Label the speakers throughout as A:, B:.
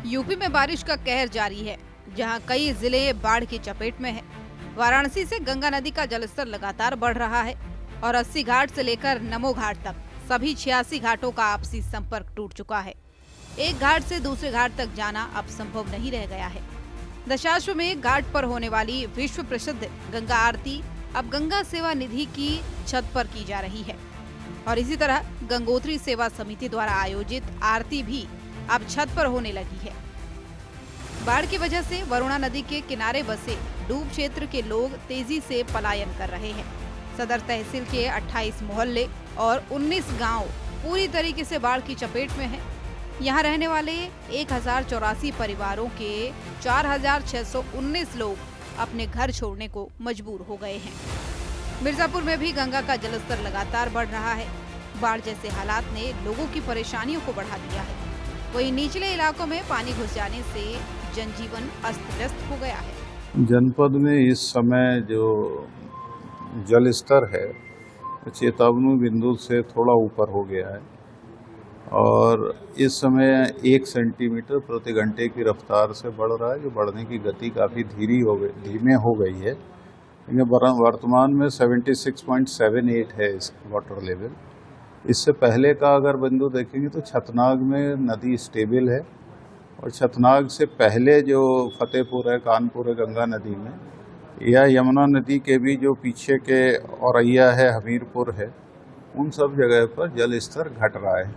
A: UP में बारिश का कहर जारी है, जहां कई जिले बाढ़ की चपेट में है। वाराणसी से गंगा नदी का जलस्तर लगातार बढ़ रहा है और 80 घाट से लेकर नमो घाट तक सभी 86 घाटों का आपसी संपर्क टूट चुका है। एक घाट से दूसरे घाट तक जाना अब संभव नहीं रह गया है। दशाश्वमेध घाट पर होने वाली विश्व प्रसिद्ध गंगा आरती अब गंगा सेवा निधि की छत पर की जा रही है और इसी तरह गंगोत्री सेवा समिति द्वारा आयोजित आरती भी अब छत पर होने लगी है। बाढ़ की वजह से वरुणा नदी के किनारे बसे डूब क्षेत्र के लोग तेजी से पलायन कर रहे हैं। सदर तहसील के 28 मोहल्ले और 19 गांव पूरी तरीके से बाढ़ की चपेट में हैं। यहां रहने वाले 1084 परिवारों के 4619 लोग अपने घर छोड़ने को मजबूर हो गए हैं। मिर्जापुर में भी गंगा का जलस्तर लगातार बढ़ रहा है। बाढ़ जैसे हालात ने लोगों की परेशानियों को बढ़ा दिया है। वहीं निचले इलाकों में पानी घुस जाने से जनजीवन अस्त व्यस्त हो गया है।
B: जनपद में इस समय जो जल स्तर है चेतावनी बिंदु से थोड़ा ऊपर हो गया है और इस समय 1 सेंटीमीटर प्रति घंटे की रफ्तार से बढ़ रहा है, जो बढ़ने की गति काफ़ी धीमे हो गई है। वर्तमान में 76.78 है इस वाटर लेवल। इससे पहले का अगर बिंदु देखेंगे तो छतनाग में नदी स्टेबल है और छतनाग से पहले जो फतेहपुर है, कानपुर है गंगा नदी में, या यमुना नदी के भी जो पीछे के औरैया है, हमीरपुर है, उन सब जगह पर जल स्तर घट रहा है।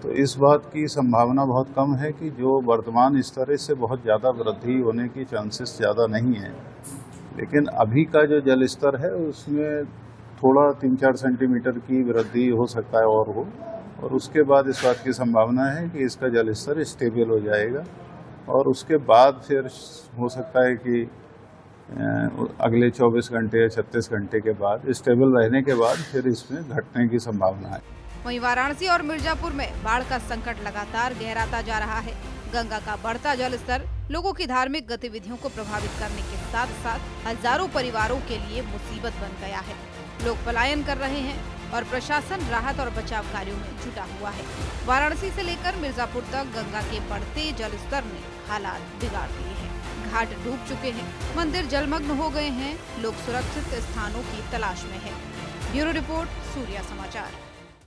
B: तो इस बात की संभावना बहुत कम है कि जो वर्तमान स्तर से बहुत ज़्यादा वृद्धि होने की चांसेस ज़्यादा नहीं है। लेकिन अभी का जो जल स्तर है उसमें थोड़ा 3-4 सेंटीमीटर की वृद्धि हो सकता है और उसके बाद इस बात की संभावना है कि इसका जल स्तर स्टेबल हो जाएगा और उसके बाद फिर हो सकता है कि अगले 24 घंटे या 36 घंटे के बाद स्टेबल रहने के बाद फिर इसमें घटने की संभावना है।
A: वहीं वाराणसी और मिर्जापुर में बाढ़ का संकट लगातार गहराता जा रहा है। गंगा का बढ़ता जल स्तर लोगों की धार्मिक गतिविधियों को प्रभावित करने के साथ साथ हजारों परिवारों के लिए मुसीबत बन गया है। लोग पलायन कर रहे हैं और प्रशासन राहत और बचाव कार्यों में जुटा हुआ है। वाराणसी से लेकर मिर्जापुर तक गंगा के बढ़ते जल स्तर ने हालात बिगाड़ दिए हैं। घाट डूब चुके हैं, मंदिर जलमग्न हो गए हैं, लोग सुरक्षित स्थानों की तलाश में हैं। ब्यूरो रिपोर्ट, सूर्या समाचार।